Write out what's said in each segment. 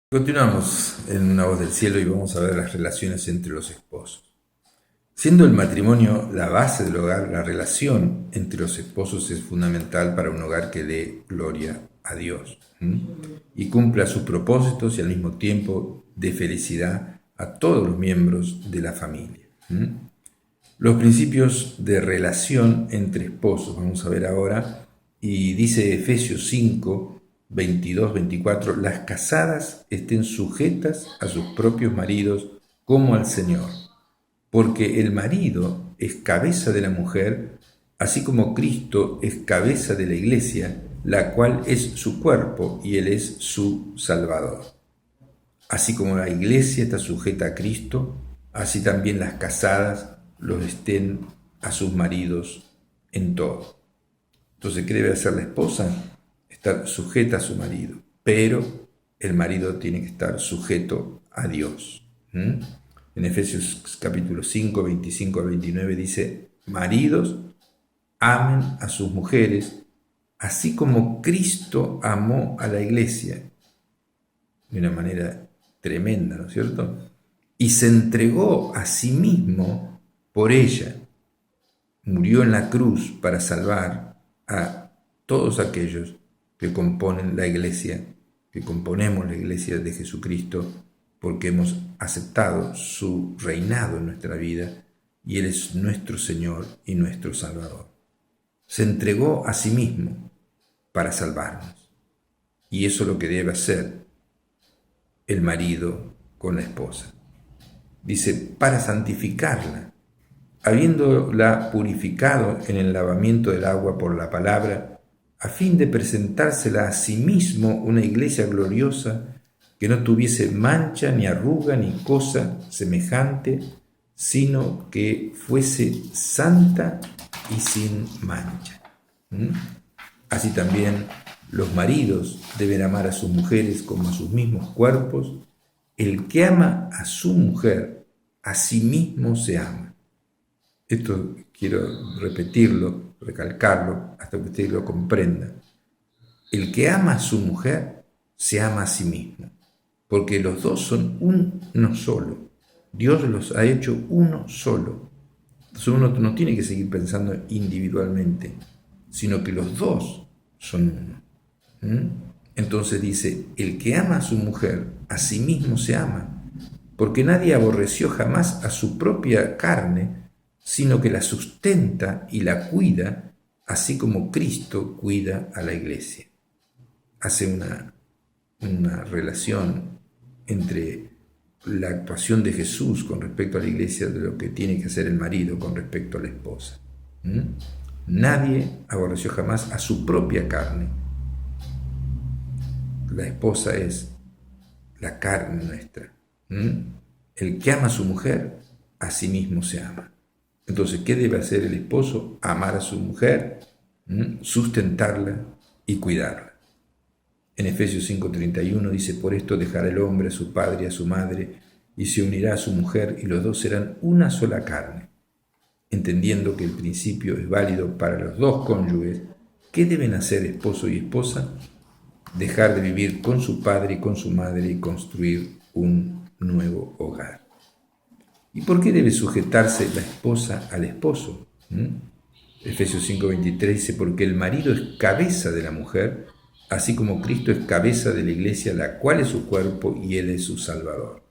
Continuamos en Una voz del cielo y vamos a ver las relaciones entre los esposos. Siendo el matrimonio la base del hogar, la relación entre los esposos es fundamental para un hogar que dé gloria a Dios y cumpla sus propósitos y al mismo tiempo dé felicidad a todos los miembros de la familia. Los principios de relación entre esposos, vamos a ver ahora, y dice Efesios 5, 22, 24, las casadas estén sujetas a sus propios maridos como al Señor, porque el marido es cabeza de la mujer, así como Cristo es cabeza de la iglesia, la cual es su cuerpo y Él es su Salvador. Así como la iglesia está sujeta a Cristo, así también las casadas los estén a sus maridos en todo. Entonces, ¿qué debe hacer la esposa? Estar sujeta a su marido, pero el marido tiene que estar sujeto a Dios. En Efesios capítulo 5, 25 al 29 dice, maridos, amen a sus mujeres, así como Cristo amó a la iglesia, de una manera tremenda, ¿no es cierto? Y se entregó a sí mismo por ella. Murió en la cruz para salvar a todos aquellos que componen la iglesia, que componemos la iglesia de Jesucristo, porque hemos aceptado su reinado en nuestra vida y Él es nuestro Señor y nuestro Salvador. Se entregó a sí mismo para salvarnos. Y eso es lo que debe hacer el marido con la esposa. Dice, para santificarla, habiéndola purificado en el lavamiento del agua por la palabra, a fin de presentársela a sí mismo una iglesia gloriosa, que no tuviese mancha, ni arruga, ni cosa semejante, sino que fuese santa y sin mancha. Así también los maridos deben amar a sus mujeres como a sus mismos cuerpos. El que ama a su mujer, a sí mismo se ama. Esto quiero repetirlo, recalcarlo, hasta que ustedes lo comprendan. El que ama a su mujer, se ama a sí mismo, porque los dos son uno solo. Dios los ha hecho uno solo. Entonces uno no tiene que seguir pensando individualmente, sino que los dos son uno. Entonces dice, el que ama a su mujer, a sí mismo se ama, porque nadie aborreció jamás a su propia carne, sino que la sustenta y la cuida, así como Cristo cuida a la iglesia. Hace una relación entre la actuación de Jesús con respecto a la iglesia de lo que tiene que hacer el marido con respecto a la esposa. Nadie aborreció jamás a su propia carne. La esposa es la carne nuestra. El que ama a su mujer, a sí mismo se ama. Entonces, ¿qué debe hacer el esposo? Amar a su mujer, sustentarla y cuidarla. En Efesios 5:31 dice, por esto dejará el hombre a su padre y a su madre, y se unirá a su mujer, y los dos serán una sola carne. Entendiendo que el principio es válido para los dos cónyuges, ¿qué deben hacer esposo y esposa? Dejar de vivir con su padre y con su madre y construir un nuevo hogar. ¿Y por qué debe sujetarse la esposa al esposo? Efesios 5:23 dice, porque el marido es cabeza de la mujer, así como Cristo es cabeza de la iglesia, la cual es su cuerpo y Él es su Salvador.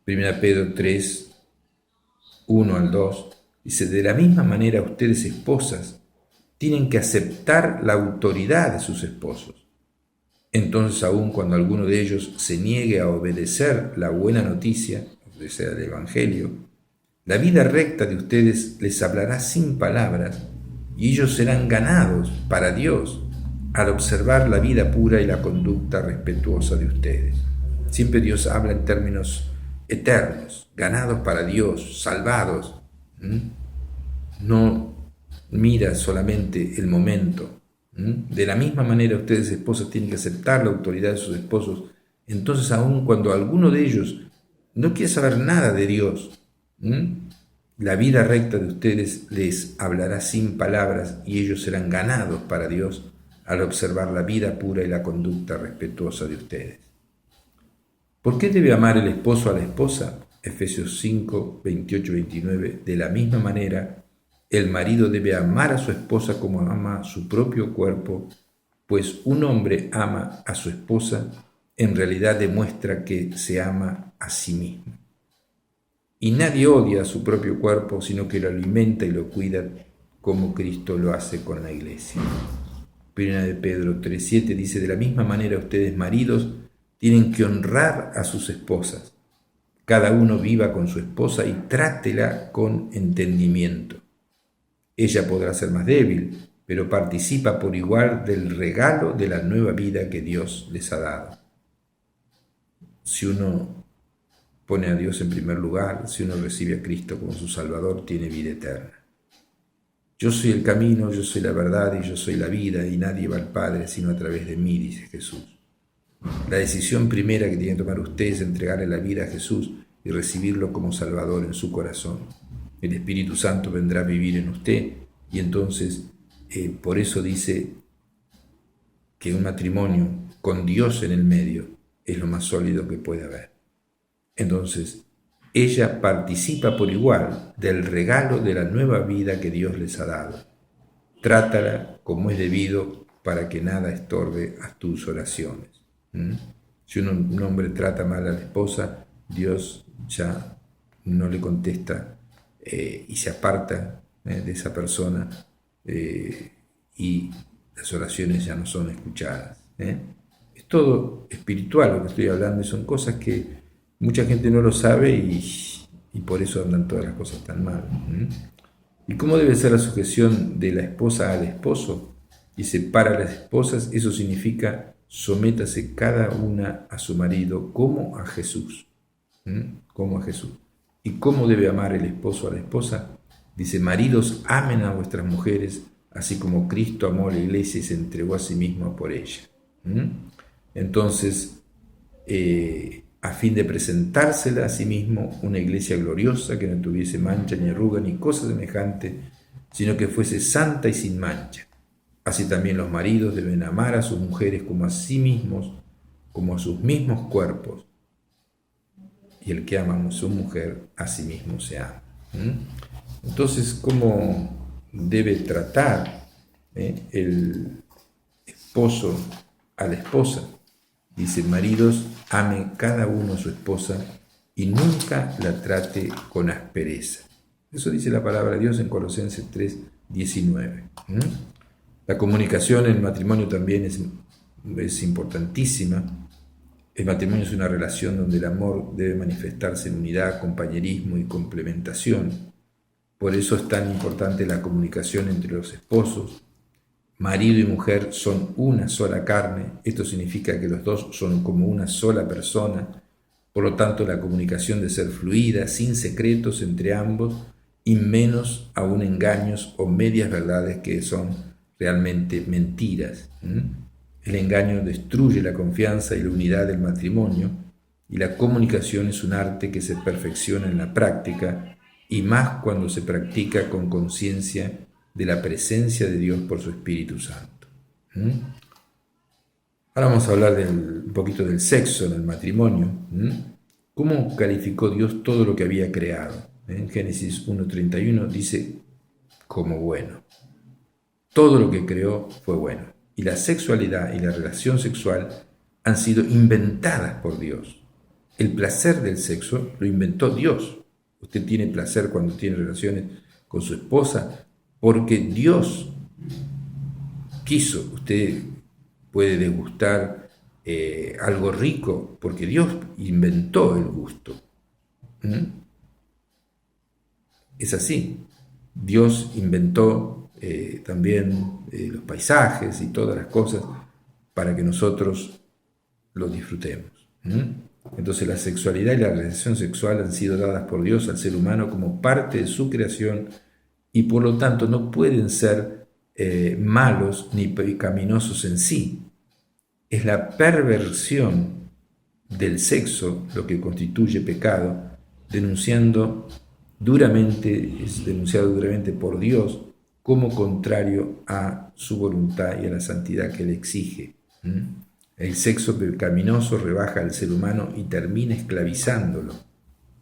1 Pedro 3, 1 al 2, dice, de la misma manera ustedes esposas tienen que aceptar la autoridad de sus esposos. Entonces, aun cuando alguno de ellos se niegue a obedecer la buena noticia, obedecer al Evangelio, la vida recta de ustedes les hablará sin palabras y ellos serán ganados para Dios al observar la vida pura y la conducta respetuosa de ustedes. Siempre Dios habla en términos eternos, ganados para Dios, salvados. No mira solamente el momento. De la misma manera ustedes esposas tienen que aceptar la autoridad de sus esposos. Entonces, aun cuando alguno de ellos no quiere saber nada de Dios, la vida recta de ustedes les hablará sin palabras y ellos serán ganados para Dios al observar la vida pura y la conducta respetuosa de ustedes. ¿Por qué debe amar el esposo a la esposa? Efesios 5, 28, 29. De la misma manera, el marido debe amar a su esposa como ama su propio cuerpo, pues un hombre ama a su esposa, en realidad demuestra que se ama a sí mismo. Y nadie odia a su propio cuerpo, sino que lo alimenta y lo cuida como Cristo lo hace con la iglesia. Primera de Pedro 3:7 dice: de la misma manera ustedes, maridos, tienen que honrar a sus esposas. Cada uno viva con su esposa y trátela con entendimiento. Ella podrá ser más débil, pero participa por igual del regalo de la nueva vida que Dios les ha dado. Si uno pone a Dios en primer lugar, si uno recibe a Cristo como su Salvador, tiene vida eterna. Yo soy el camino, yo soy la verdad y yo soy la vida, y nadie va al Padre sino a través de mí, dice Jesús. La decisión primera que tiene que tomar usted es entregarle la vida a Jesús y recibirlo como Salvador en su corazón. El Espíritu Santo vendrá a vivir en usted, y entonces por eso dice que un matrimonio con Dios en el medio es lo más sólido que puede haber. Entonces, ella participa por igual del regalo de la nueva vida que Dios les ha dado. Trátala como es debido para que nada estorbe a tus oraciones. Si un hombre trata mal a la esposa, Dios ya no le contesta y se aparta de esa persona y las oraciones ya no son escuchadas. Es todo espiritual lo que estoy hablando, y son cosas que mucha gente no lo sabe y por eso andan todas las cosas tan mal. ¿Y cómo debe ser la sujeción de la esposa al esposo? Dice: para las esposas eso significa: sométase cada una a su marido como a Jesús. Como a Jesús. ¿Y cómo debe amar el esposo a la esposa? Dice: maridos, amen a vuestras mujeres, así como Cristo amó a la iglesia y se entregó a sí mismo por ella. Entonces, a fin de presentársela a sí mismo una iglesia gloriosa, que no tuviese mancha ni arruga ni cosa semejante, sino que fuese santa y sin mancha. Así también los maridos deben amar a sus mujeres como a sí mismos, como a sus mismos cuerpos. Y el que ama a su mujer, a sí mismo se ama. Entonces, ¿cómo debe tratar el esposo a la esposa? Dice: maridos, ame cada uno a su esposa y nunca la trate con aspereza. Eso dice la palabra de Dios en Colosenses 3:19. La comunicación en el matrimonio también es importantísima. El matrimonio es una relación donde el amor debe manifestarse en unidad, compañerismo y complementación. Por eso es tan importante la comunicación entre los esposos. Marido y mujer son una sola carne. Esto significa que los dos son como una sola persona. Por lo tanto, la comunicación debe ser fluida, sin secretos entre ambos, y menos aún engaños o medias verdades que son realmente mentiras. El engaño destruye la confianza y la unidad del matrimonio, y la comunicación es un arte que se perfecciona en la práctica, y más cuando se practica con conciencia de la presencia de Dios por su Espíritu Santo. Ahora vamos a hablar un poquito del sexo en el matrimonio. ¿Cómo calificó Dios todo lo que había creado? En Génesis 1:31 dice: como bueno. Todo lo que creó fue bueno. Y la sexualidad y la relación sexual han sido inventadas por Dios. El placer del sexo lo inventó Dios. Usted tiene placer cuando tiene relaciones con su esposa porque Dios quiso. Usted puede degustar algo rico porque Dios inventó el gusto. Es así. Dios inventó también los paisajes y todas las cosas para que nosotros los disfrutemos. Entonces la sexualidad y la relación sexual han sido dadas por Dios al ser humano como parte de su creación, y por lo tanto no pueden ser malos ni pecaminosos en sí. Es la perversión del sexo lo que constituye pecado, denunciado duramente por Dios como contrario a su voluntad y a la santidad que Él exige. El sexo pecaminoso rebaja al ser humano y termina esclavizándolo.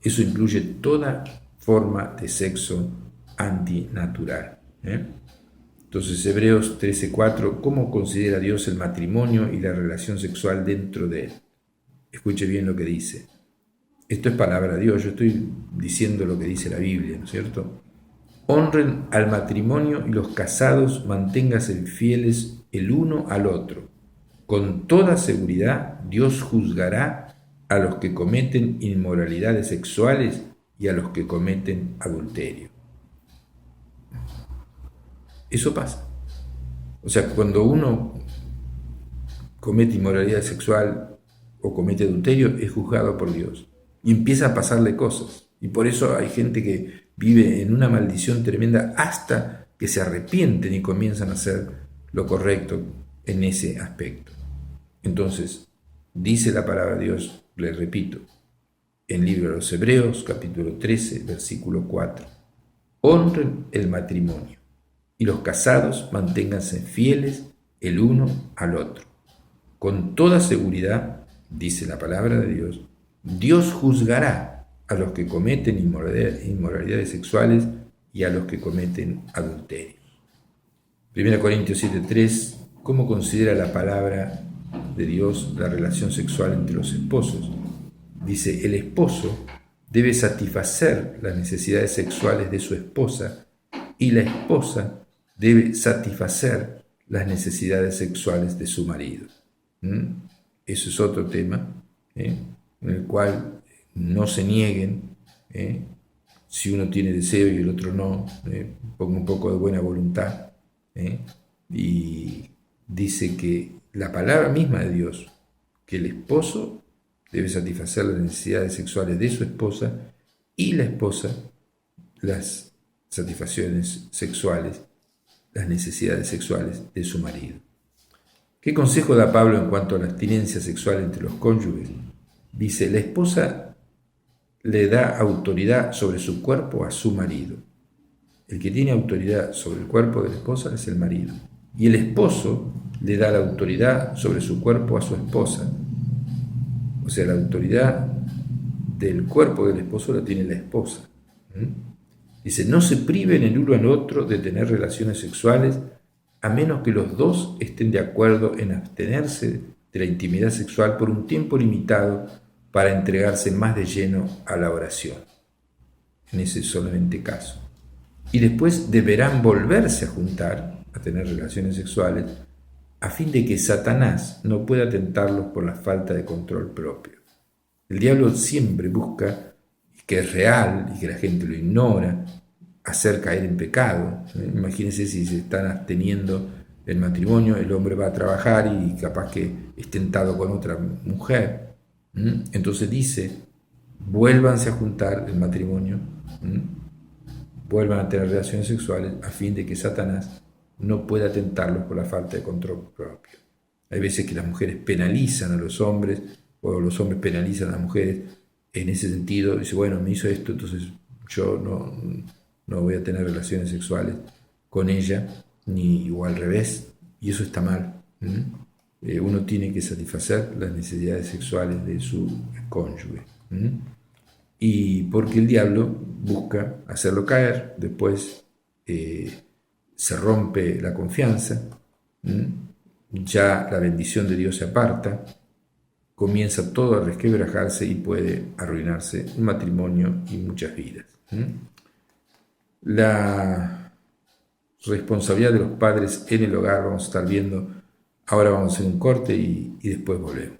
Eso incluye toda forma de sexo antinatural. Entonces, Hebreos 13:4, ¿cómo considera Dios el matrimonio y la relación sexual dentro de él? Escuche bien lo que dice. Esto es palabra de Dios, yo estoy diciendo lo que dice la Biblia, ¿no es cierto? Honren al matrimonio y los casados manténganse fieles el uno al otro. Con toda seguridad, Dios juzgará a los que cometen inmoralidades sexuales y a los que cometen adulterio. Eso pasa. O sea, cuando uno comete inmoralidad sexual o comete adulterio, es juzgado por Dios. Y empieza a pasarle cosas. Y por eso hay gente que vive en una maldición tremenda hasta que se arrepienten y comienzan a hacer lo correcto en ese aspecto. Entonces, dice la palabra de Dios, le repito, en el libro de los Hebreos, capítulo 13, versículo 4. Honren el matrimonio y los casados manténganse fieles el uno al otro. Con toda seguridad, dice la palabra de Dios, Dios juzgará a los que cometen inmoralidades sexuales y a los que cometen adulterios. 1 Corintios 7:3, ¿cómo considera la palabra de Dios la relación sexual entre los esposos? Dice, el esposo debe satisfacer las necesidades sexuales de su esposa y la esposa debe satisfacer las necesidades sexuales de su marido. Eso es otro tema, en el cual no se nieguen, si uno tiene deseo y el otro no, ponga un poco de buena voluntad, y dice que la palabra misma de Dios, que el esposo debe satisfacer las necesidades sexuales de su esposa y la esposa las satisfacciones sexuales, las necesidades sexuales de su marido. ¿Qué consejo da Pablo en cuanto a la abstinencia sexual entre los cónyuges? Dice, la esposa le da autoridad sobre su cuerpo a su marido. El que tiene autoridad sobre el cuerpo de la esposa es el marido. Y el esposo le da la autoridad sobre su cuerpo a su esposa. O sea, la autoridad del cuerpo del esposo la tiene la esposa. Dice, no se priven el uno al otro de tener relaciones sexuales a menos que los dos estén de acuerdo en abstenerse de la intimidad sexual por un tiempo limitado para entregarse más de lleno a la oración. En ese solamente caso. Y después deberán volverse a juntar, a tener relaciones sexuales, a fin de que Satanás no pueda tentarlos por la falta de control propio. El diablo siempre busca, que es real y que la gente lo ignora, hacer caer en pecado. Imagínense si se están absteniendo del matrimonio, el hombre va a trabajar y capaz que es tentado con otra mujer. Entonces dice, vuélvanse a juntar el matrimonio, vuelvan a tener relaciones sexuales a fin de que Satanás no pueda tentarlos por la falta de control propio. Hay veces que las mujeres penalizan a los hombres o los hombres penalizan a las mujeres en ese sentido. Dice, bueno, me hizo esto, entonces yo no voy a tener relaciones sexuales con ella, ni o al revés, y eso está mal. Uno tiene que satisfacer las necesidades sexuales de su cónyuge. Y porque el diablo busca hacerlo caer, después se rompe la confianza, ya la bendición de Dios se aparta, comienza todo a resquebrajarse y puede arruinarse un matrimonio y muchas vidas. La responsabilidad de los padres en el hogar vamos a estar viendo, ahora vamos a hacer un corte y después volvemos.